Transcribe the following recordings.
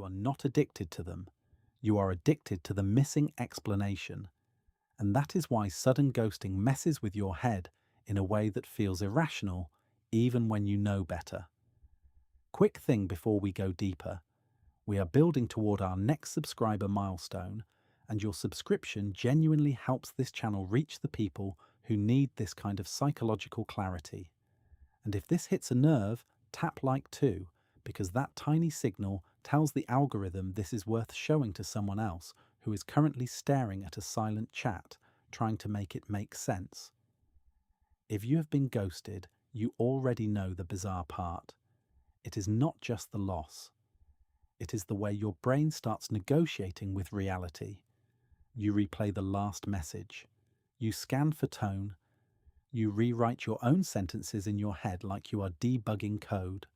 You are not addicted to them. You are addicted to the missing explanation. And that is why sudden ghosting messes with your head in a way that feels irrational, even when you know better. Quick thing before we go deeper. We are building toward our next subscriber milestone, and your subscription genuinely helps this channel reach the people who need this kind of psychological clarity. And if this hits a nerve, tap like too, because that tiny signal tells the algorithm this is worth showing to someone else who is currently staring at a silent chat, trying to make it make sense. If you have been ghosted, you already know the bizarre part. It is not just the loss. It is the way your brain starts negotiating with reality. You replay the last message. You scan for tone. You rewrite your own sentences in your head like you are debugging code.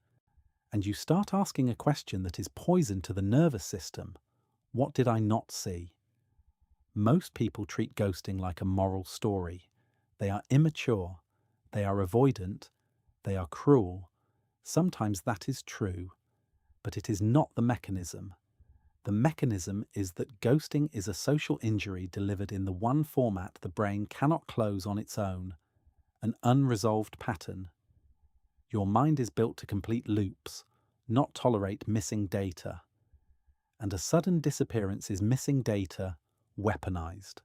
And you start asking a question that is poison to the nervous system. What did I not see? Most people treat ghosting like a moral story. They are immature. They are avoidant. They are cruel. Sometimes that is true, but it is not the mechanism. The mechanism is that ghosting is a social injury delivered in the one format the brain cannot close on its own, an unresolved pattern. Your mind is built to complete loops, not tolerate missing data. And a sudden disappearance is missing data, weaponized.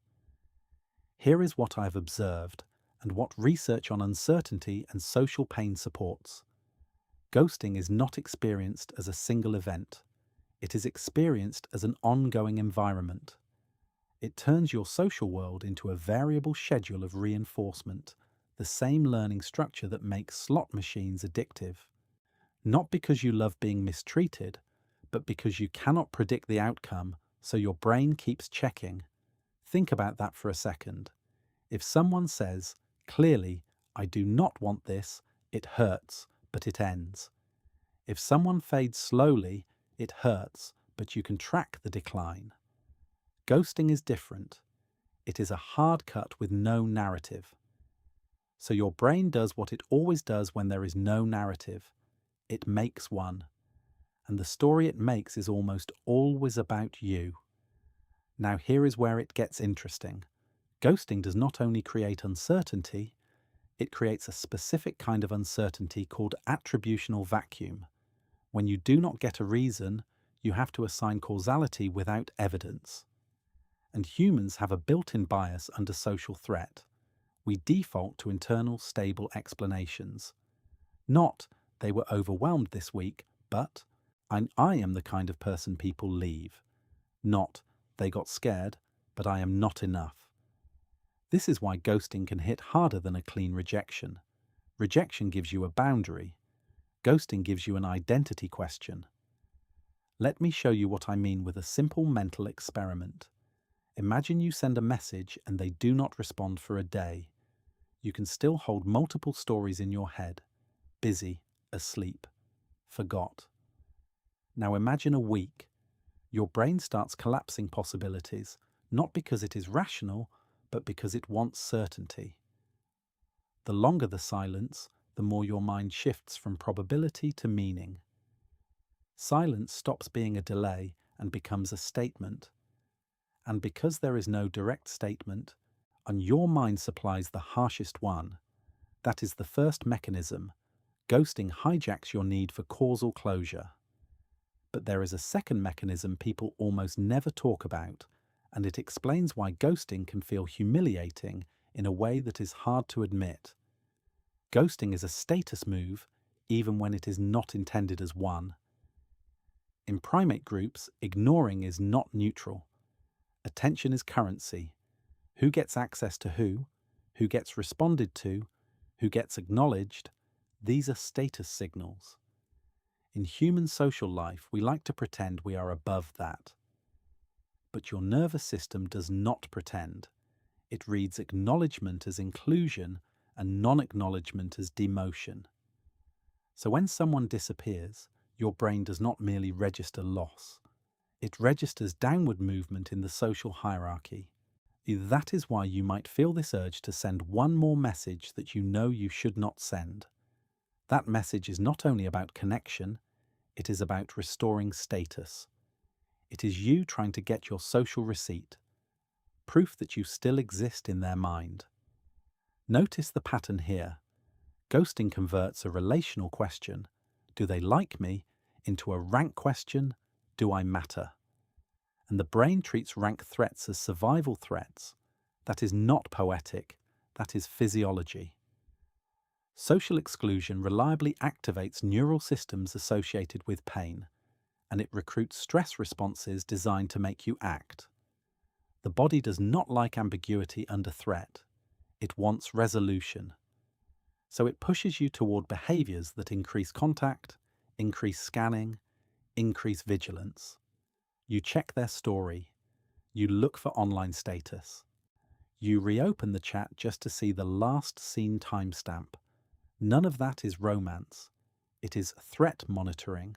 Here is what I've observed and what research on uncertainty and social pain supports. Ghosting is not experienced as a single event. It is experienced as an ongoing environment. It turns your social world into a variable schedule of reinforcement, the same learning structure that makes slot machines addictive. Not because you love being mistreated, but because you cannot predict the outcome, so your brain keeps checking. Think about that for a second. If someone says, clearly, I do not want this, it hurts, but it ends. If someone fades slowly, it hurts, but you can track the decline. Ghosting is different. It is a hard cut with no narrative. So your brain does what it always does when there is no narrative. It makes one. And the story it makes is almost always about you. Now here is where it gets interesting. Ghosting does not only create uncertainty, it creates a specific kind of uncertainty called attributional vacuum. When you do not get a reason, you have to assign causality without evidence. And humans have a built-in bias under social threat. We default to internal, stable explanations. Not, they were overwhelmed this week, but, I am the kind of person people leave. Not, they got scared, but I am not enough. This is why ghosting can hit harder than a clean rejection. Rejection gives you a boundary. Ghosting gives you an identity question. Let me show you what I mean with a simple mental experiment. Imagine you send a message and they do not respond for a day. You can still hold multiple stories in your head. Busy, asleep, forgot. Now imagine a week. Your brain starts collapsing possibilities, not because it is rational, but because it wants certainty. The longer the silence, the more your mind shifts from probability to meaning. Silence stops being a delay and becomes a statement. And because there is no direct statement, and your mind supplies the harshest one, that is the first mechanism. Ghosting hijacks your need for causal closure. But there is a second mechanism people almost never talk about, and it explains why ghosting can feel humiliating in a way that is hard to admit. Ghosting is a status move, even when it is not intended as one. In primate groups, ignoring is not neutral. Attention is currency. Who gets access to who gets responded to, who gets acknowledged, these are status signals. In human social life, we like to pretend we are above that. But your nervous system does not pretend. It reads acknowledgement as inclusion and non-acknowledgement as demotion. So when someone disappears, your brain does not merely register loss. It registers downward movement in the social hierarchy. That is why you might feel this urge to send one more message that you know you should not send. That message is not only about connection, it is about restoring status. It is you trying to get your social receipt, proof that you still exist in their mind. Notice the pattern here. Ghosting converts a relational question, do they like me, into a rank question, do I matter? And the brain treats rank threats as survival threats. That is not poetic, that is physiology. Social exclusion reliably activates neural systems associated with pain, and it recruits stress responses designed to make you act. The body does not like ambiguity under threat. It wants resolution. So it pushes you toward behaviors that increase contact, increase scanning, increase vigilance. You check their story. You look for online status. You reopen the chat just to see the last seen timestamp. None of that is romance. It is threat monitoring.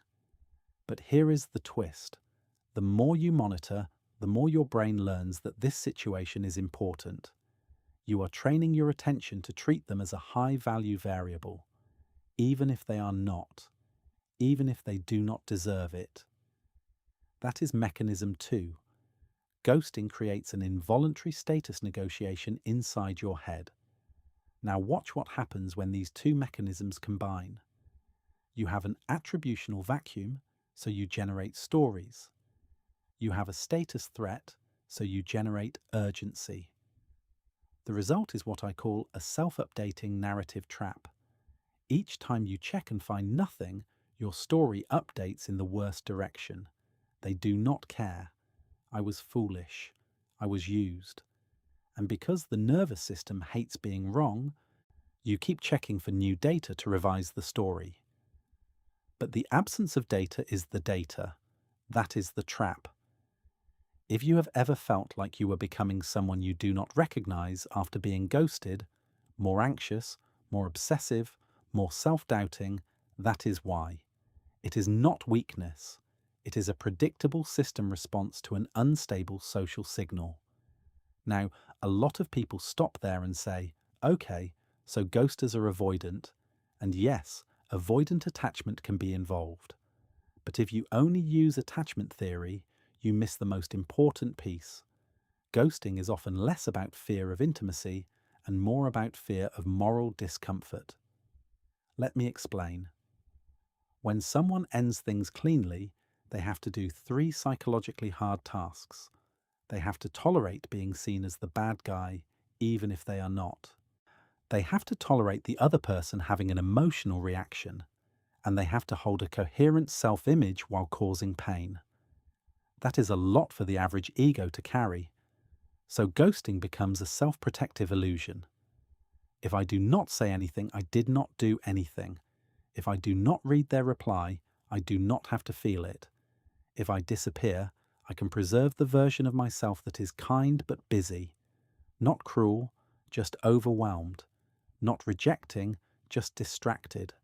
But here is the twist. The more you monitor, the more your brain learns that this situation is important. You are training your attention to treat them as a high-value variable, even if they are not, even if they do not deserve it. That is mechanism 2. Ghosting creates an involuntary status negotiation inside your head. Now watch what happens when these two mechanisms combine. You have an attributional vacuum, so you generate stories. You have a status threat, so you generate urgency. The result is what I call a self-updating narrative trap. Each time you check and find nothing, your story updates in the worst direction. They do not care. I was foolish. I was used. And because the nervous system hates being wrong, you keep checking for new data to revise the story. But the absence of data is the data. That is the trap. If you have ever felt like you were becoming someone you do not recognize after being ghosted, more anxious, more obsessive, more self-doubting, that is why. It is not weakness. It is a predictable system response to an unstable social signal. Now, a lot of people stop there and say, okay, so ghosters are avoidant, and yes, avoidant attachment can be involved. But if you only use attachment theory, you miss the most important piece. Ghosting is often less about fear of intimacy and more about fear of moral discomfort. Let me explain. When someone ends things cleanly, they have to do 3 psychologically hard tasks. They have to tolerate being seen as the bad guy, even if they are not. They have to tolerate the other person having an emotional reaction, and they have to hold a coherent self-image while causing pain. That is a lot for the average ego to carry. So ghosting becomes a self-protective illusion. If I do not say anything, I did not do anything. If I do not read their reply, I do not have to feel it. If I disappear, I can preserve the version of myself that is kind but busy. Not cruel, just overwhelmed. Not rejecting, just distracted.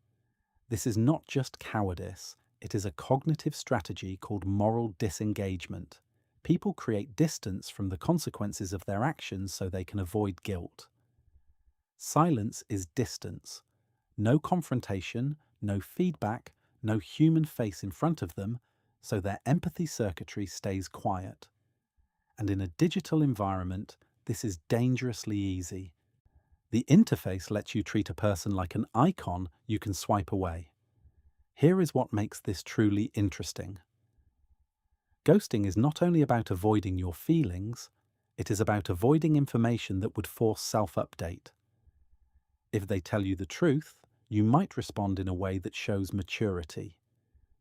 This is not just cowardice. It is a cognitive strategy called moral disengagement. People create distance from the consequences of their actions so they can avoid guilt. Silence is distance. No confrontation, no feedback, no human face in front of them, so their empathy circuitry stays quiet. And in a digital environment, this is dangerously easy. The interface lets you treat a person like an icon you can swipe away. Here is what makes this truly interesting. Ghosting is not only about avoiding your feelings, it is about avoiding information that would force self-update. If they tell you the truth, you might respond in a way that shows maturity.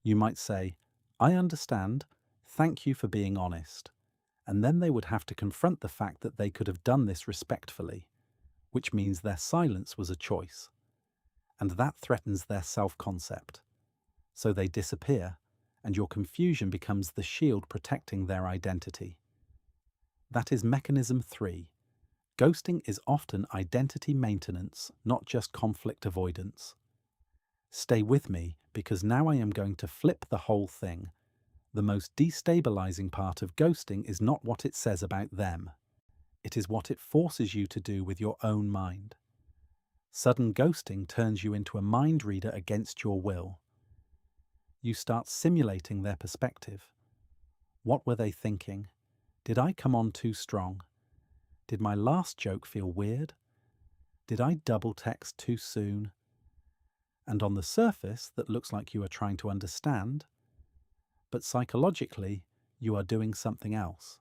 You might say, I understand, thank you for being honest. And then they would have to confront the fact that they could have done this respectfully, which means their silence was a choice. And that threatens their self-concept. So they disappear, and your confusion becomes the shield protecting their identity. That is mechanism 3. Ghosting is often identity maintenance, not just conflict avoidance. Stay with me, because now I am going to flip the whole thing. The most destabilizing part of ghosting is not what it says about them. It is what it forces you to do with your own mind. Sudden ghosting turns you into a mind reader against your will. You start simulating their perspective. What were they thinking? Did I come on too strong? Did my last joke feel weird? Did I double text too soon? And on the surface, that looks like you are trying to understand, but psychologically, you are doing something else.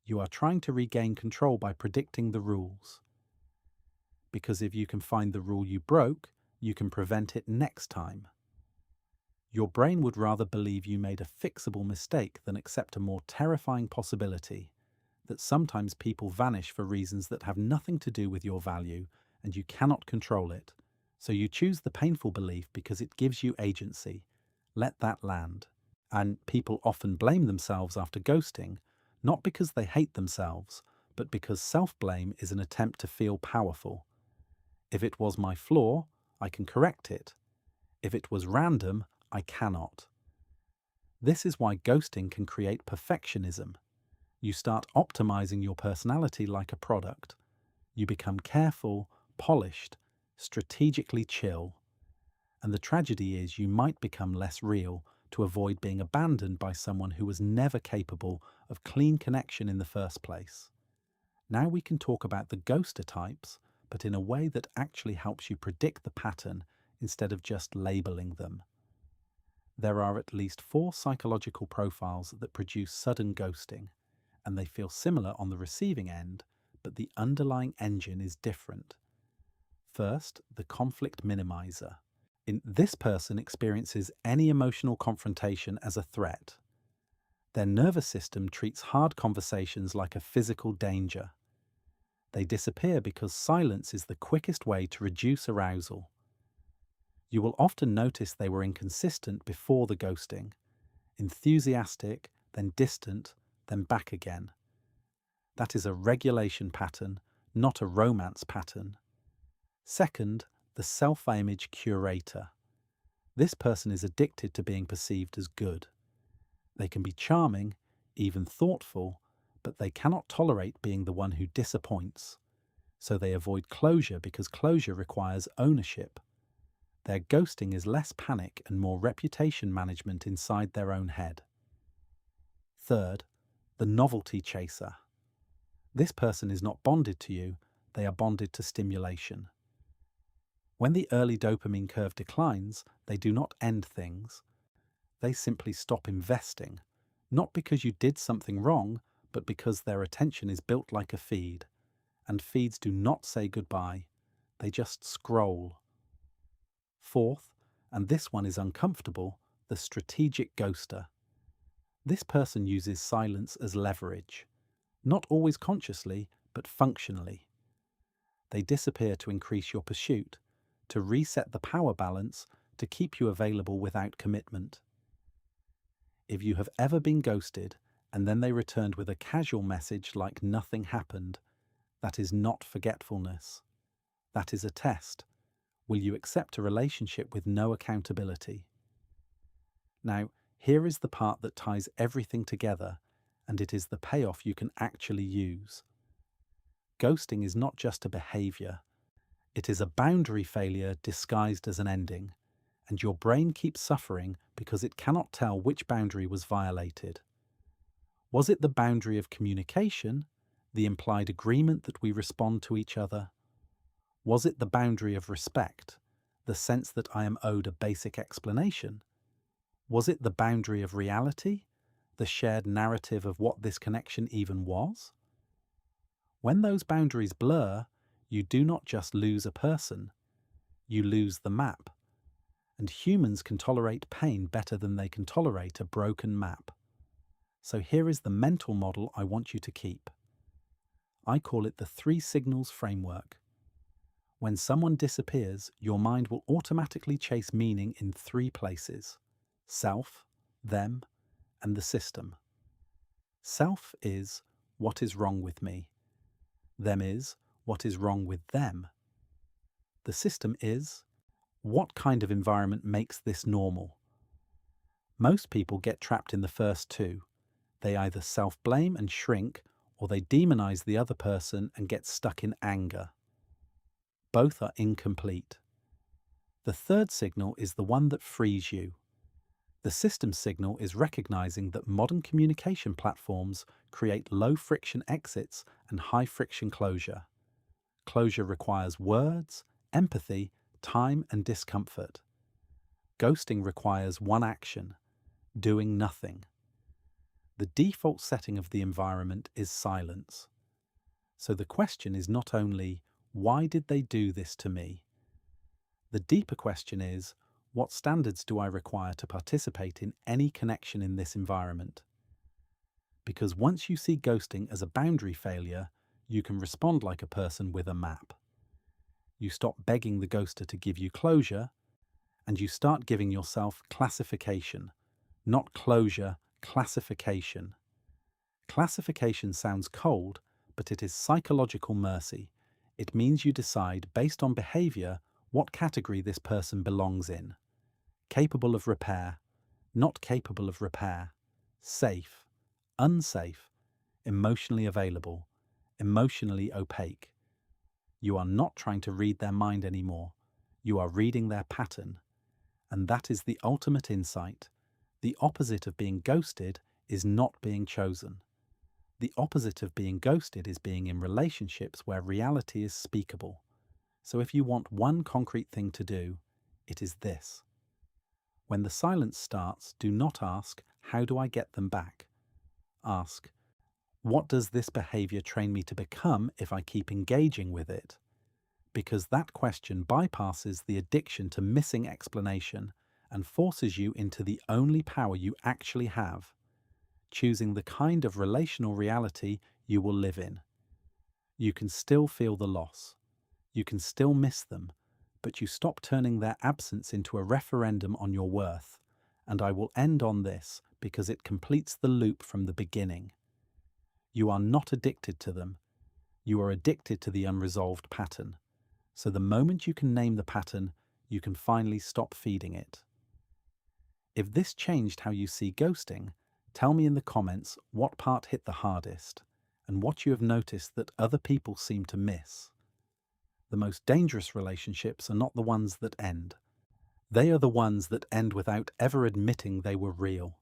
You are trying to regain control by predicting the rules. Because if you can find the rule you broke, you can prevent it next time. Your brain would rather believe you made a fixable mistake than accept a more terrifying possibility that sometimes people vanish for reasons that have nothing to do with your value and you cannot control it. So you choose the painful belief because it gives you agency. Let that land. And people often blame themselves after ghosting, not because they hate themselves, but because self-blame is an attempt to feel powerful. If it was my flaw, I can correct it. If it was random, I cannot. This is why ghosting can create perfectionism. You start optimizing your personality like a product. You become careful, polished, strategically chill. And the tragedy is you might become less real to avoid being abandoned by someone who was never capable of clean connection in the first place. Now we can talk about the ghoster types, but in a way that actually helps you predict the pattern instead of just labeling them. There are at least 4 psychological profiles that produce sudden ghosting, and they feel similar on the receiving end, but the underlying engine is different. First, the conflict minimizer. This person experiences any emotional confrontation as a threat. Their nervous system treats hard conversations like a physical danger. They disappear because silence is the quickest way to reduce arousal. You will often notice they were inconsistent before the ghosting. Enthusiastic, then distant, then back again. That is a regulation pattern, not a romance pattern. Second, the self-image curator. This person is addicted to being perceived as good. They can be charming, even thoughtful, but they cannot tolerate being the one who disappoints. So they avoid closure because closure requires ownership. Their ghosting is less panic and more reputation management inside their own head. Third, the novelty chaser. This person is not bonded to you, they are bonded to stimulation. When the early dopamine curve declines, they do not end things. They simply stop investing, not because you did something wrong, but because their attention is built like a feed. And feeds do not say goodbye, they just scroll. Fourth, and this one is uncomfortable, the strategic ghoster. This person uses silence as leverage, not always consciously, but functionally. They disappear to increase your pursuit, to reset the power balance, to keep you available without commitment. If you have ever been ghosted and then they returned with a casual message like nothing happened, that is not forgetfulness. That is a test. Will you accept a relationship with no accountability? Now, here is the part that ties everything together, and it is the payoff you can actually use. Ghosting is not just a behavior. It is a boundary failure disguised as an ending, and your brain keeps suffering because it cannot tell which boundary was violated. Was it the boundary of communication, the implied agreement that we respond to each other? Was it the boundary of respect, the sense that I am owed a basic explanation? Was it the boundary of reality, the shared narrative of what this connection even was? When those boundaries blur, you do not just lose a person, you lose the map. And humans can tolerate pain better than they can tolerate a broken map. So here is the mental model I want you to keep. I call it the 3 signals framework. When someone disappears, your mind will automatically chase meaning in 3 places: self, them, and the system. Self is, what is wrong with me? Them is, what is wrong with them? The system is, what kind of environment makes this normal? Most people get trapped in the first 2. They either self-blame and shrink, or they demonize the other person and get stuck in anger. Both are incomplete. The third signal is the one that frees you. The system signal is recognizing that modern communication platforms create low-friction exits and high-friction closure. Closure requires words, empathy, time, and discomfort. Ghosting requires one action: doing nothing. The default setting of the environment is silence. So the question is not only, why did they do this to me? The deeper question is, what standards do I require to participate in any connection in this environment? Because once you see ghosting as a boundary failure, you can respond like a person with a map. You stop begging the ghoster to give you closure, and you start giving yourself classification. Not closure, classification. Classification sounds cold, but it is psychological mercy. It means you decide, based on behavior, what category this person belongs in. Capable of repair, not capable of repair. Safe, unsafe, emotionally available, emotionally opaque. You are not trying to read their mind anymore. You are reading their pattern. And that is the ultimate insight. The opposite of being ghosted is not being chosen. The opposite of being ghosted is being in relationships where reality is speakable. So if you want one concrete thing to do, it is this. When the silence starts, do not ask, how do I get them back? Ask, what does this behavior train me to become if I keep engaging with it? Because that question bypasses the addiction to missing explanation and forces you into the only power you actually have, choosing the kind of relational reality you will live in. You can still feel the loss. You can still miss them, but you stop turning their absence into a referendum on your worth. And I will end on this because it completes the loop from the beginning. You are not addicted to them. You are addicted to the unresolved pattern. So the moment you can name the pattern, you can finally stop feeding it. If this changed how you see ghosting, tell me in the comments what part hit the hardest and what you have noticed that other people seem to miss. The most dangerous relationships are not the ones that end. They are the ones that end without ever admitting they were real.